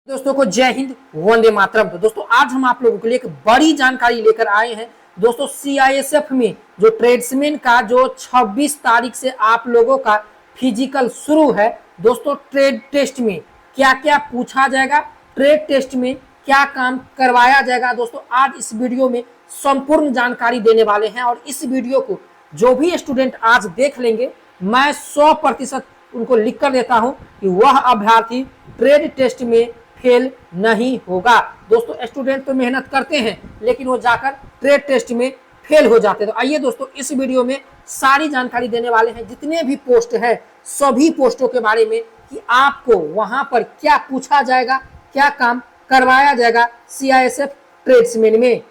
दोस्तों को जय हिंद, वंदे मातरम। तो दोस्तों आज हम आप लोगों के लिए एक बड़ी जानकारी लेकर आए हैं। दोस्तों सीआईएसएफ में जो ट्रेड्समैन का जो 26 तारीख से आप लोगों का फिजिकल शुरू है। दोस्तों ट्रेड टेस्ट में क्या क्या पूछा जाएगा, ट्रेड टेस्ट में क्या काम करवाया जाएगा, दोस्तों आज इस वीडियो में संपूर्ण जानकारी देने वाले हैं। और इस वीडियो को जो भी स्टूडेंट आज देख लेंगे, मैं 100% उनको लिख कर देता हूं कि वह अभ्यर्थी ट्रेड टेस्ट में फेल नहीं होगा। दोस्तों स्टूडेंट तो मेहनत करते हैं लेकिन वो जाकर ट्रेड टेस्ट में फेल हो जाते हैं। तो आइए दोस्तों इस वीडियो में सारी जानकारी देने वाले हैं, जितने भी पोस्ट है सभी पोस्टों के बारे में कि आपको वहां पर क्या पूछा जाएगा, क्या काम करवाया जाएगा सीआईएसएफ ट्रेड्समैन में।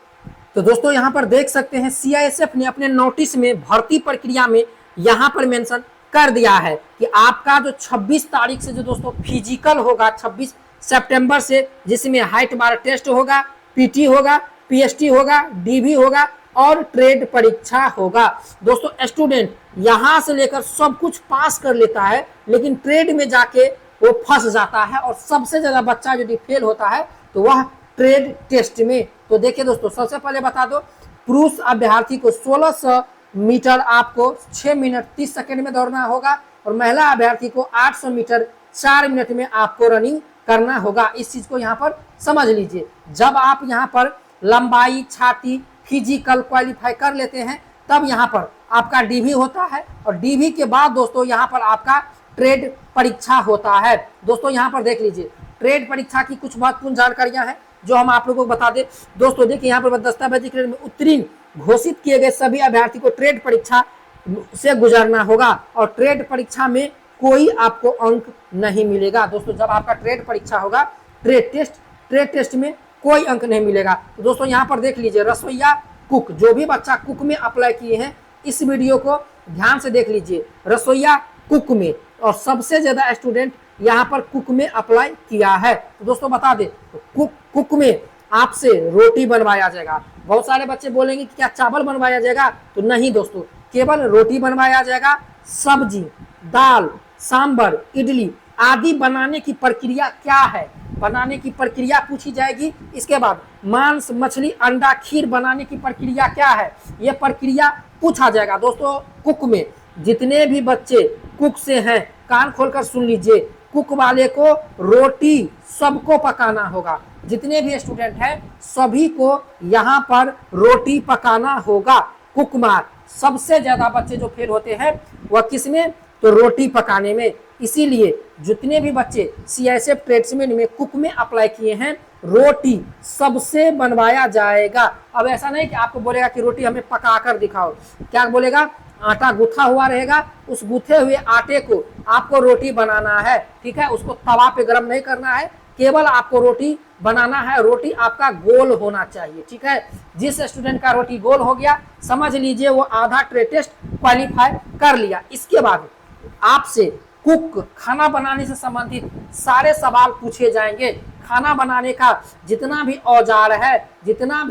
तो दोस्तों यहाँ पर देख सकते हैं सीआईएसएफ ने अपने नोटिस में भर्ती प्रक्रिया में यहाँ पर मेंशन कर दिया है कि आपका जो 26 तारीख से जो दोस्तों फिजिकल होगा 26 सितंबर से, जिसमें हाइट बार टेस्ट होगा, पीटी होगा, पीएसटी होगा, डीवी होगा और ट्रेड परीक्षा होगा। दोस्तों स्टूडेंट यहां से लेकर सब कुछ पास कर लेता है लेकिन ट्रेड में जाके वो फंस जाता है और सबसे ज्यादा बच्चा यदि फेल होता है तो वह ट्रेड टेस्ट में। तो देखिए दोस्तों सबसे पहले बता दो, पुरुष अभ्यर्थी को 1600 मीटर आपको 6 मिनट 30 सेकंड में दौड़ना होगा और महिला अभ्यर्थी को 800 मीटर 4 मिनट में आपको रनिंग करना होगा। इस चीज को यहाँ पर समझ लीजिए। जब आप यहाँ पर लंबाई, छाती, फिजिकल क्वालिफाई कर लेते हैं तब यहाँ पर आपका डीवी होता है और डीवी के बाद दोस्तों यहाँ पर आपका ट्रेड परीक्षा होता है। दोस्तों यहाँ पर देख लीजिए ट्रेड परीक्षा की कुछ महत्वपूर्ण जानकारियां हैं जो हम आप लोगों को बता दें। दोस्तों देखिए यहाँ पर दस्तावेजी ग्रेड में उत्तीर्ण घोषित किए गए सभी अभ्यर्थी को ट्रेड परीक्षा से गुजरना होगा और ट्रेड परीक्षा में कोई आपको अंक नहीं मिलेगा। दोस्तों जब आपका ट्रेड परीक्षा होगा, ट्रेड टेस्ट में कोई अंक नहीं मिलेगा। तो दोस्तों यहाँ पर देख लीजिए रसोईया, कुक, जो भी बच्चा कुक में अप्लाई किए हैं इस वीडियो को ध्यान से देख लीजिए। रसोईया, कुक में, और सबसे ज्यादा स्टूडेंट यहाँ पर कुक में अप्लाई किया है। तो दोस्तों बता दें कुक में आपसे रोटी बनवाया जाएगा। बहुत सारे बच्चे बोलेंगे कि क्या चावल बनवाया जाएगा, तो नहीं दोस्तों, केवल रोटी बनवाया जाएगा। सब्जी, दाल, सांबर, इडली आदि बनाने की प्रक्रिया क्या है, बनाने की प्रक्रिया पूछी जाएगी। इसके बाद मांस, मछली, अंडा, खीर बनाने की प्रक्रिया क्या है, यह प्रक्रिया पूछा जाएगा। दोस्तों कुक में जितने भी बच्चे कुक से हैं कान खोलकर सुन लीजिए, कुक वाले को रोटी सबको पकाना होगा। जितने भी स्टूडेंट हैं सभी को यहाँ पर रोटी पकाना होगा। कुक में सबसे ज्यादा बच्चे जो फेल होते हैं वह किसमें, तो रोटी पकाने में। इसीलिए जितने भी बच्चे सीआईएसएफ ट्रेड्समैन में कुक में अप्लाई किए हैं रोटी सबसे बनवाया जाएगा। अब ऐसा नहीं कि आपको बोलेगा कि रोटी हमें पका कर दिखाओ, क्या बोलेगा, आटा गूथा हुआ रहेगा, उस गूथे हुए आटे को आपको रोटी बनाना है। ठीक है, उसको तवा पे गर्म नहीं करना है, केवल आपको रोटी बनाना है। रोटी आपका गोल होना चाहिए। ठीक है, जिस स्टूडेंट का रोटी गोल हो गया समझ लीजिए वो आधा ट्रेड टेस्ट क्वालिफाई कर लिया। इसके बाद आपसे कुक खाना बनाने से संबंधित सारे सवाल पूछे जाएंगे। खाना बनाने का जितना भी औजार है, जितना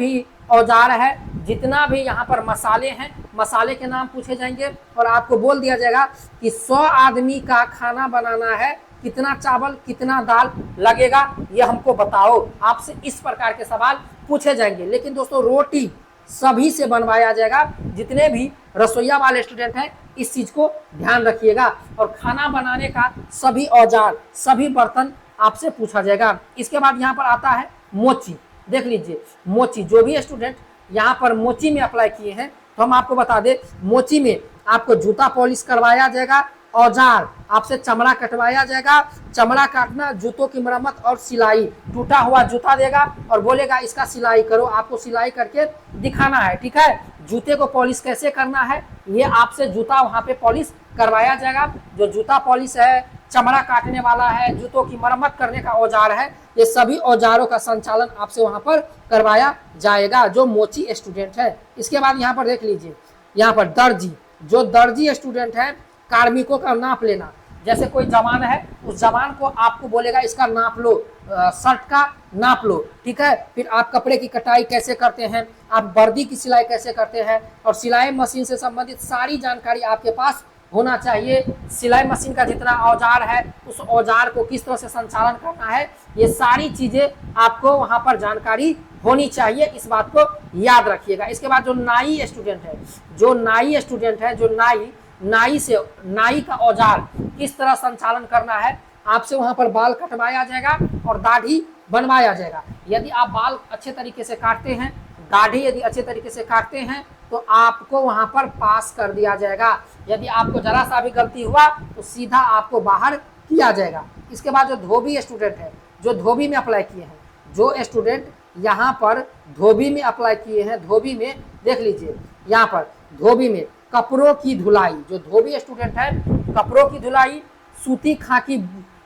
भी यहाँ पर मसाले हैं, मसाले के नाम पूछे जाएंगे और आपको बोल दिया जाएगा कि 100 आदमी का खाना बनाना है, कितना चावल कितना दाल लगेगा ये हमको बताओ। आपसे इस प्रकार के सवाल पूछे जाएंगे। लेकिन दोस्तों रोटी सभी से बनवाया जाएगा। जितने भी रसोईया वाले स्टूडेंट हैं इस चीज को ध्यान रखिएगा। और खाना बनाने का सभी औजार, सभी बर्तन आपसे पूछा जाएगा। इसके बाद यहाँ पर आता है मोची। देख लीजिए मोची, जो भी स्टूडेंट यहाँ पर मोची में अप्लाई किए हैं तो हम आपको बता दें मोची में आपको जूता पॉलिश करवाया जाएगा। औजार आपसे चमड़ा कटवाया जाएगा। चमड़ा काटना, जूतों की मरम्मत और सिलाई। टूटा हुआ जूता देगा और बोलेगा इसका सिलाई करो, आपको सिलाई करके दिखाना है। ठीक है, जूते को पॉलिश कैसे करना है ये आपसे जूता वहां पे पॉलिश करवाया जाएगा। जो जूता पॉलिश है, चमड़ा काटने वाला है, जूतों की मरम्मत करने का औजार है, ये सभी औजारों का संचालन आपसे वहां पर करवाया जाएगा जो मोची स्टूडेंट है। इसके बाद यहाँ पर देख लीजिए, यहाँ पर दर्जी, जो दर्जी स्टूडेंट है कार्मिकों का नाप लेना। जैसे कोई जवान है, उस जवान को आपको बोलेगा इसका नाप लो, शर्ट का नाप लो। ठीक है, फिर आप कपड़े की कटाई कैसे करते हैं, आप वर्दी की सिलाई कैसे करते हैं और सिलाई मशीन से संबंधित सारी जानकारी आपके पास होना चाहिए, सिलाई मशीन का जितना औजार है उस औजार को किस तरह से संचालन करना है, ये सारी चीजें आपको वहां पर जानकारी होनी चाहिए, इस बात को याद रखिएगा। इसके बाद जो नाई स्टूडेंट है, जो नाई का औजार किस तरह संचालन करना है, आपसे वहां पर बाल कटवाया जाएगा और दाढ़ी बनवाया जाएगा। यदि आप बाल अच्छे तरीके से काटते हैं, दाढ़ी यदि अच्छे तरीके से काटते हैं तो आपको वहां पर पास कर दिया जाएगा। यदि आपको जरा सा भी गलती हुआ तो सीधा आपको बाहर किया जाएगा। इसके बाद जो धोबी स्टूडेंट है, जो धोबी में अप्लाई किए हैं, जो स्टूडेंट यहाँ पर धोबी में अप्लाई किए हैं, धोबी में देख लीजिए, यहाँ पर धोबी में कपड़ों की धुलाई, जो धोबी स्टूडेंट है कपड़ों की धुलाई, सूती खाकी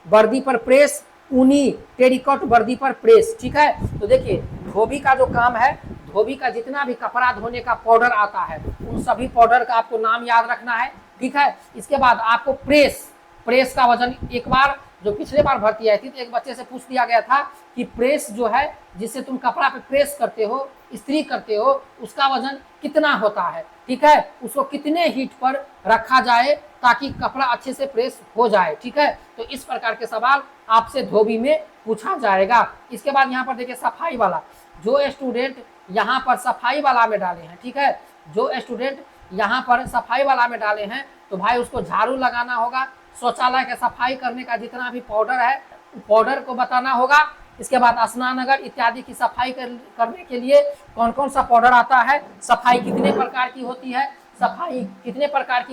वर्दी पर प्रेस, ऊनी टेरिकॉट वर्दी पर प्रेस, ठीक है। तो देखिए धोबी का जो काम है, धोबी का जितना भी कपड़ा धोने का पाउडर आता है उन सभी पाउडर का आपको नाम याद रखना है, ठीक है। इसके बाद आपको प्रेस का वजन, एक बार जो पिछले बार भर्ती आई थी तो एक बच्चे से पूछ दिया गया था कि प्रेस जो है जिससे तुम कपड़ा पे प्रेस करते हो, इस्त्री करते हो, उसका वजन कितना होता है, ठीक है, उसको कितने हीट पर रखा जाए ताकि कपड़ा अच्छे से प्रेस हो जाए, ठीक है। तो इस प्रकार के सवाल आपसे धोबी में पूछा जाएगा। इसके बाद यहाँ पर देखिए सफाई वाला, जो स्टूडेंट यहाँ पर सफाई वाला में डाले हैं, ठीक है, जो स्टूडेंट यहाँ पर सफाई वाला में डाले हैं तो भाई उसको झाड़ू लगाना होगा, शौचालय का सफाई करने का जितना भी पाउडर है पाउडर को बताना होगा। इसके बाद स्नानघर इत्यादि की सफाई करने के लिए कौन कौन सा पाउडर आता है, सफाई कितने प्रकार की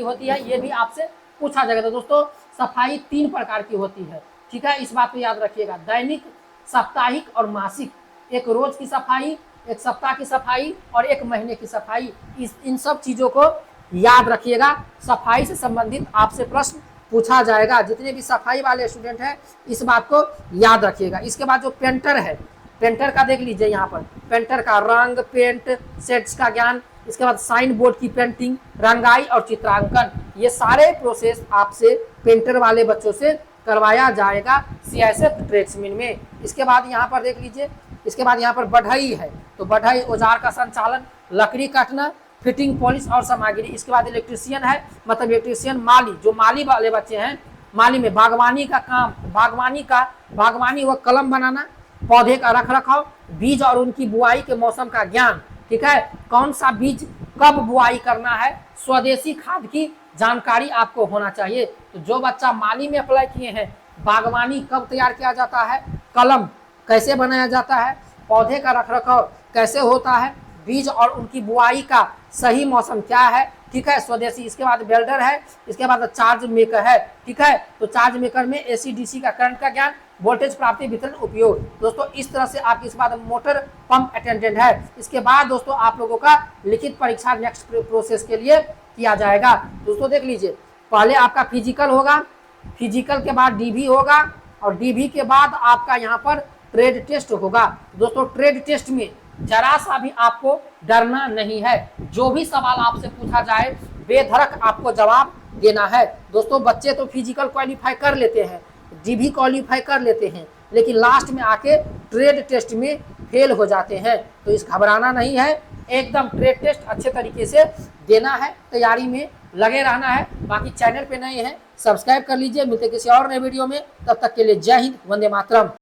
होती है, ये भी आपसे पूछा जाएगा। तो दोस्तों सफाई 3 प्रकार की होती है, ठीक है, इस बात को याद रखिएगा, दैनिक, साप्ताहिक और मासिक। एक रोज की सफाई, एक सप्ताह की सफाई और एक महीने की सफाई, इन सब चीजों को याद रखिएगा। सफाई से संबंधित आपसे प्रश्न पूछा जाएगा, जितने भी सफाई वाले स्टूडेंट हैं इस बात को याद रखिएगा। इसके बाद जो पेंटर है, पेंटर का देख लीजिए, यहाँ पर पेंटर का रंग, पेंट सेट्स का ज्ञान, इसके बाद साइन बोर्ड की पेंटिंग, रंगाई और चित्रांकन, ये सारे प्रोसेस आपसे पेंटर वाले बच्चों से करवाया जाएगा CISF ट्रेड्समैन में। इसके बाद यहाँ पर देख लीजिए, इसके बाद यहाँ पर बढ़ई है, तो बढ़ई औजार का संचालन, लकड़ी काटना, फिटिंग, पॉलिश और सामग्री। इसके बाद इलेक्ट्रीशियन है, मतलब इलेक्ट्रीशियन माली, जो माली वाले बच्चे हैं, माली में बागवानी का काम, बागवानी व कलम बनाना, पौधे का रख रखाव, बीज और उनकी बुआई के मौसम का ज्ञान, ठीक है, कौन सा बीज कब बुआई करना है, स्वदेशी खाद की जानकारी आपको होना चाहिए। तो जो बच्चा माली में अप्लाई किए हैं, बागवानी कब तैयार किया जाता है, कलम कैसे बनाया जाता है, पौधे का रखरखाव कैसे होता है, बीज और उनकी बुआई का सही मौसम क्या है, ठीक है, स्वदेशी। इसके बाद वेल्डर है, इसके बाद चार्ज मेकर है, ठीक है, तो चार्ज मेकर में AC/DC का करंट का ज्ञान, वोल्टेज प्राप्ति, वितरण, उपयोग। दोस्तों इस तरह से आपके इस बाद मोटर पंप अटेंडेंट है। इसके बाद दोस्तों आप लोगों का लिखित परीक्षा नेक्स्ट प्रोसेस के लिए किया जाएगा। दोस्तों देख लीजिए, पहले आपका फिजिकल होगा, फिजिकल के बाद DV होगा और DV के बाद आपका यहाँ पर ट्रेड टेस्ट होगा। दोस्तों ट्रेड टेस्ट में जरा सा भी आपको डरना नहीं है, जो भी सवाल आपसे पूछा जाए बेधड़क आपको जवाब देना है। दोस्तों बच्चे तो फिजिकल क्वालिफाई कर लेते हैं, DV क्वालिफाई कर लेते हैं, लेकिन लास्ट में आके ट्रेड टेस्ट में फेल हो जाते हैं। तो इस घबराना नहीं है, एकदम ट्रेड टेस्ट अच्छे तरीके से देना है, तैयारी में लगे रहना है। बाकी चैनल पे नए हैं सब्सक्राइब कर लीजिए, मिलते किसी और नए वीडियो में, तब तक के लिए जय हिंद, वंदे मातरम।